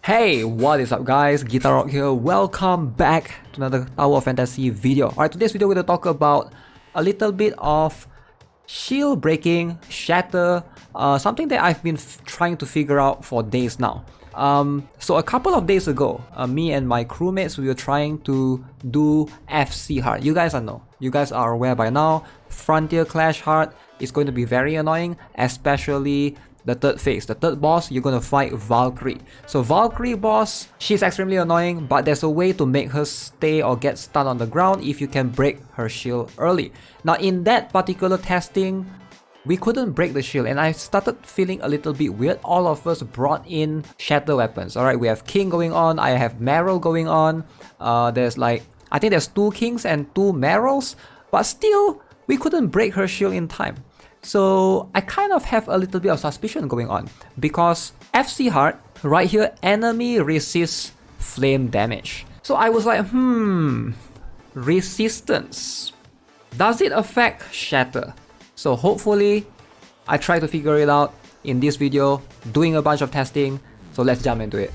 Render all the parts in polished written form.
Hey, what is up guys? Guitar Rock here. Welcome back to another Tower of Fantasy video. Alright, today's video we're going to talk about a little bit of shield breaking, shatter, something that I've been trying to figure out for days now. So a couple of days ago, me and my crewmates, we were trying to do FC hard. You guys are aware by now, Frontier Clash hard is going to be very annoying, especially the third phase. The third boss, you're going to fight Valkyrie. So Valkyrie boss, she's extremely annoying, but there's a way to make her stay or get stunned on the ground if you can break her shield early. Now in that particular testing, we couldn't break the shield and I started feeling a little bit weird. All of us brought in shatter weapons. Alright, we have King going on, I have Meryl going on. There's like, I think there's 2 Kings and 2 Meryls, but still, we couldn't break her shield in time. So I kind of have a little bit of suspicion going on because FC hard, right here, enemy resists flame damage. So I was like, resistance. Does it affect shatter? So hopefully I try to figure it out in this video, doing a bunch of testing. So let's jump into it.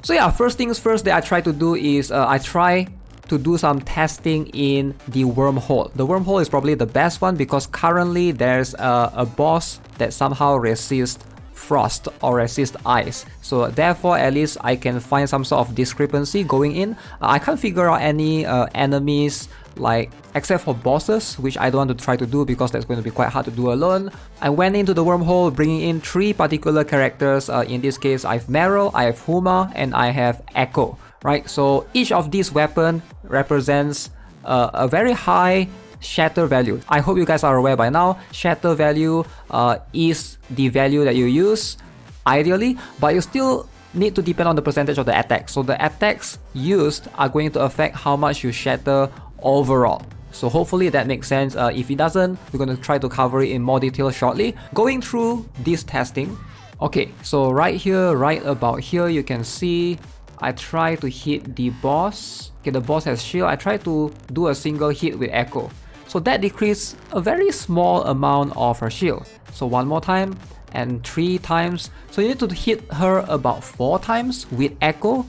So yeah, first things first that I try to do is I try to do some testing in the Wormhole. The Wormhole is probably the best one because currently there's a boss that somehow resists frost or resist ice. So therefore at least I can find some sort of discrepancy going in. I can't figure out any enemies like except for bosses, which I don't want to try to do because that's going to be quite hard to do alone. I went into the Wormhole bringing in 3 particular characters. In this case I have Meryl, I have Huma, and I have Echo. Right, so each of these weapons represents a very high shatter value. I hope you guys are aware by now. Shatter value is the value that you use ideally, but you still need to depend on the percentage of the attack. So the attacks used are going to affect how much you shatter overall. So hopefully that makes sense. If it doesn't, we're going to try to cover it in more detail shortly. Going through this testing. Okay, so right here, right about here, you can see I try to hit the boss. Okay, the boss has shield. I try to do a single hit with Echo. So that decreased a very small amount of her shield. So one more time and 3 times. So you need to hit her about 4 times with Echo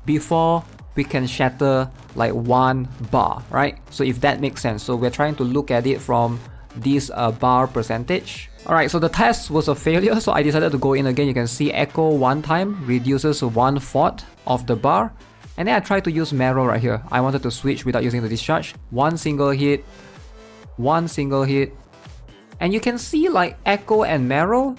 before we can shatter like 1 bar, right? So if that makes sense. So we're trying to look at it from this bar percentage. Alright, so the test was a failure, so I decided to go in again. You can see Echo 1 time reduces 1/4 of the bar. And then I tried to use Meryl right here. I wanted to switch without using the discharge. 1 single hit, 1 single hit. And you can see like Echo and Meryl,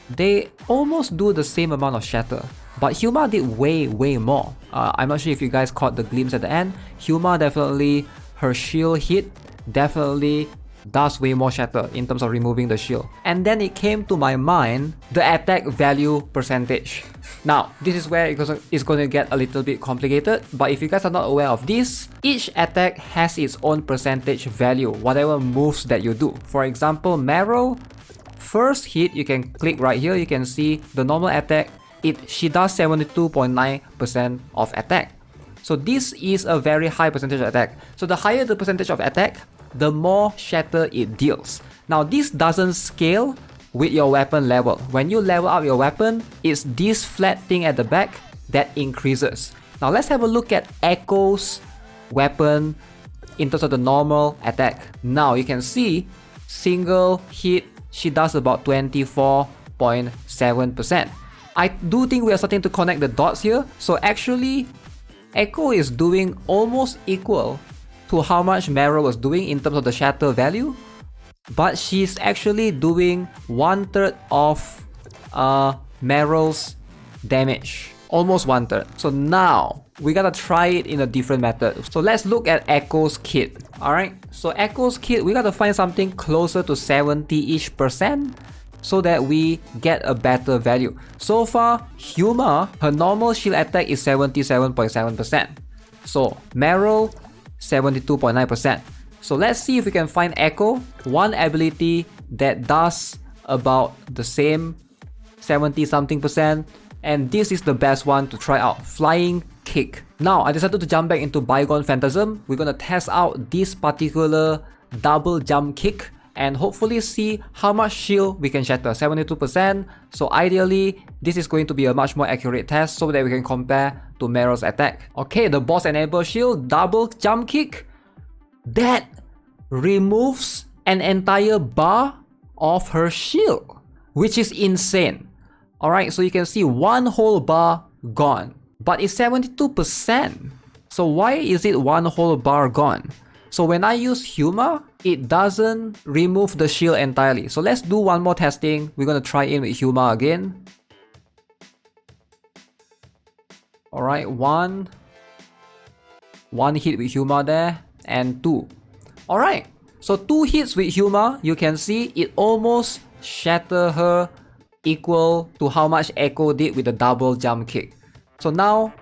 they almost do the same amount of shatter. But Huma did way more. I'm not sure if you guys caught the glimpse at the end. Huma definitely, her shield hit definitely does way more shatter in terms of removing the shield. And then it came to my mind the attack value percentage. Now this is where it's going to get a little bit complicated, but if you guys are not aware of this, each attack has its own percentage value, whatever moves that you do. For example, Meryl, first hit, you can click right here, you can see the normal attack, she does 72.9% of attack. So this is a very high percentage of attack. So the higher the percentage of attack, the more shatter it deals. Now this doesn't scale with your weapon level. When you level up your weapon, it's this flat thing at the back that increases. Now let's have a look at Echo's weapon in terms of the normal attack. Now you can see single hit, she does about 24.7%. I do think we are starting to connect the dots here. So actually Echo is doing almost equal to how much Meryl was doing in terms of the shatter value, but she's actually doing 1/3 of Meryl's damage, almost 1/3. So now we gotta try it in a different method. So let's look at Echo's kit. Alright, so Echo's kit, we gotta find something closer to 70-ish% so that we get a better value. So far, Huma, her normal shield attack is 77.7%. So Meryl, 72.9%. So let's see if we can find Echo, one ability that does about the same 70-something%, and this is the best one to try out, Flying Kick. Now I decided to jump back into Bygone Phantasm. We're gonna test out this particular double jump kick and hopefully see how much shield we can shatter. 72%. So ideally, this is going to be a much more accurate test so that we can compare to Meryl's attack. Okay, the boss enable shield, double jump kick. That removes an entire bar of her shield, which is insane. Alright, so you can see one whole bar gone. But it's 72%. So why is it one whole bar gone? So when I use Huma, it doesn't remove the shield entirely. So let's do one more testing. We're gonna try in with Huma again. Alright, one hit with Huma there, and 2. Alright, so 2 hits with Huma, you can see it almost shatter her equal to how much Echo did with the double jump kick. So now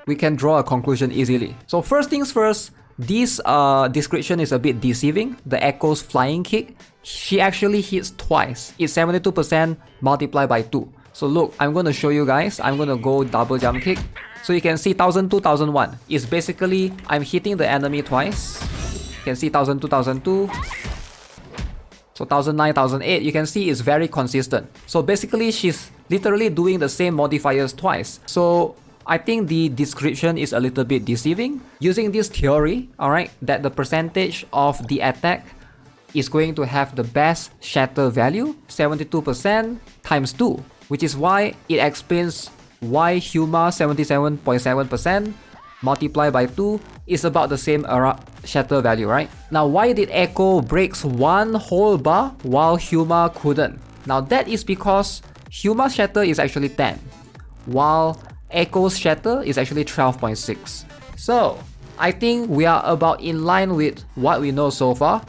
we can draw a conclusion easily. So first things first, this description is a bit deceiving. The Echo's flying kick, she actually hits twice. It's 72% multiplied by 2. So look, I'm going to show you guys. I'm going to go double jump kick. So you can see 1002, 1001. It's basically, I'm hitting the enemy twice. You can see 1002, 1002. So 1009, 1008, you can see it's very consistent. So basically, she's literally doing the same modifiers twice. So I think the description is a little bit deceiving. Using this theory, alright, that the percentage of the attack is going to have the best shatter value, 72% times 2, which is why it explains why Huma 77.7% multiplied by 2 is about the same shatter value, right? Now, why did Echo breaks one whole bar while Huma couldn't? Now, that is because Huma's shatter is actually 10, while Echo's shatter is actually 12.6. So, I think we are about in line with what we know so far.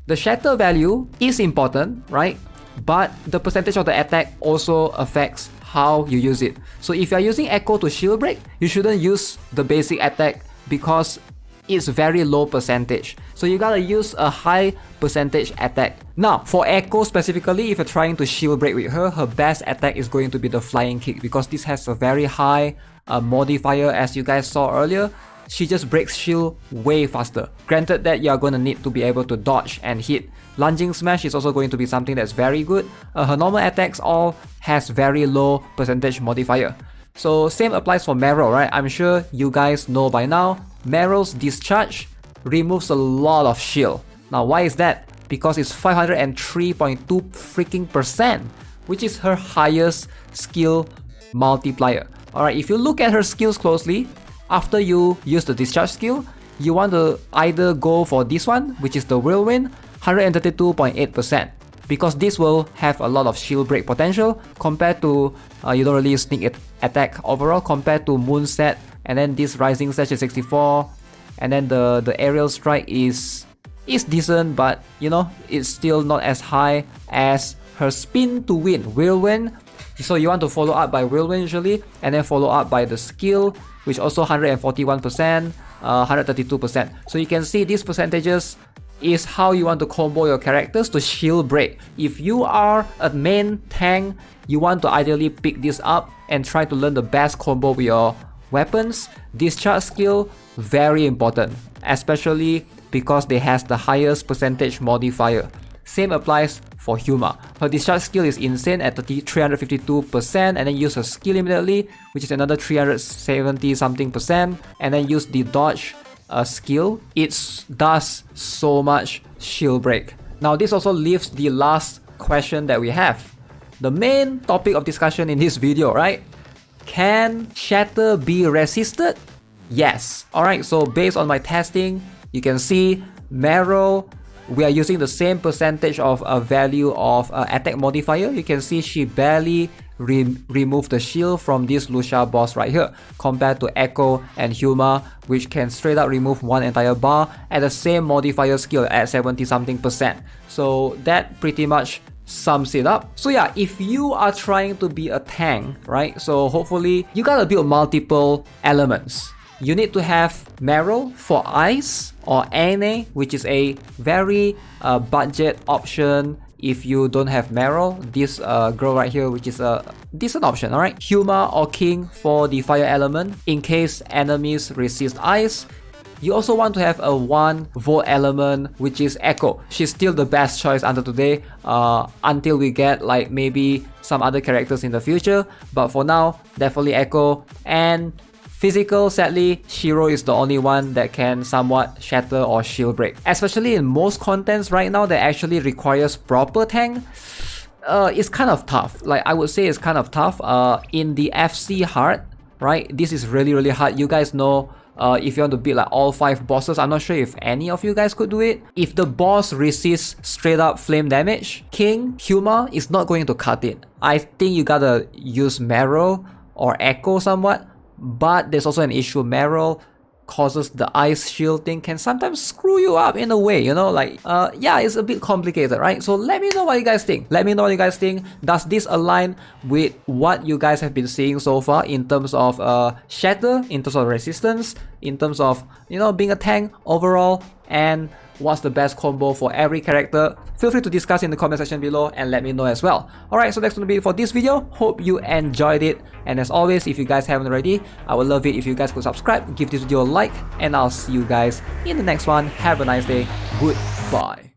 The shatter value is important, right? But the percentage of the attack also affects how you use it. So if you are using Echo to shield break, you shouldn't use the basic attack because it's very low percentage. So you gotta use a high percentage attack. Now, for Echo specifically, if you're trying to shield break with her, her best attack is going to be the flying kick because this has a very high modifier, as you guys saw earlier. She just breaks shield way faster. Granted that you're gonna need to be able to dodge and hit. Lunging smash is also going to be something that's very good. Her normal attacks all has very low percentage modifier. So same applies for Meryl, right? I'm sure you guys know by now, Meryl's discharge removes a lot of shield. Now why is that? Because it's 503.2 freaking percent, which is her highest skill multiplier. Alright, if you look at her skills closely, after you use the discharge skill, you want to either go for this one, which is the whirlwind, 132.8%, because this will have a lot of shield break potential compared to you don't really sneak attack overall compared to Moonset, and then this rising slash is 64, and then the aerial strike is decent, but you know, it's still not as high as her spin to win whirlwind. So you want to follow up by whirlwind usually, and then follow up by the skill, which also 141%, 132%. So you can see these percentages is how you want to combo your characters to shield break. If you are a main tank, you want to ideally pick this up and try to learn the best combo with your weapons. Discharge skill, very important, especially because they has the highest percentage modifier. Same applies for Huma. Her discharge skill is insane at 352%, and then use her skill immediately, which is another 370 something percent, and then use the dodge skill. It does so much shield break. Now this also leaves the last question that we have. The main topic of discussion in this video, right? Can Shatter be resisted? Yes. Alright, so based on my testing, you can see Meryl, we are using the same percentage of a value of attack modifier. You can see she barely removed the shield from this Lucia boss right here compared to Echo and Huma, which can straight up remove one entire bar at the same modifier skill at 70 something percent. So that pretty much sums it up. So yeah, if you are trying to be a tank, right? So hopefully you gotta build multiple elements. You need to have Meryl for ice, or Anne, which is a very budget option if you don't have Meryl. This girl right here, which is a decent option, alright? Huma or King for the fire element in case enemies resist ice. You also want to have a 1 volt element, which is Echo. She's still the best choice until today, until we get like maybe some other characters in the future. But for now, definitely Echo. And physical, sadly, Shiro is the only one that can somewhat shatter or shield break. Especially in most contents right now that actually requires proper tank. It's kind of tough. Like I would say it's kind of tough. In the FC hard, right? This is really hard. You guys know, if you want to beat like all 5 bosses, I'm not sure if any of you guys could do it. If the boss resists straight up flame damage, King Huma is not going to cut it. I think you gotta use Meryl or Echo somewhat, but there's also an issue. Meryl causes the ice shield thing, can sometimes screw you up in a way, you know, like yeah, it's a bit complicated, right? So let me know what you guys think. Let me know what you guys think. Does this align with what you guys have been seeing so far in terms of shatter, in terms of resistance, in terms of, you know, being a tank overall, and what's the best combo for every character? Feel free to discuss in the comment section below and let me know as well. Alright, so that's gonna be it for this video. Hope you enjoyed it. And as always, if you guys haven't already, I would love it if you guys could subscribe, give this video a like, and I'll see you guys in the next one. Have a nice day. Goodbye.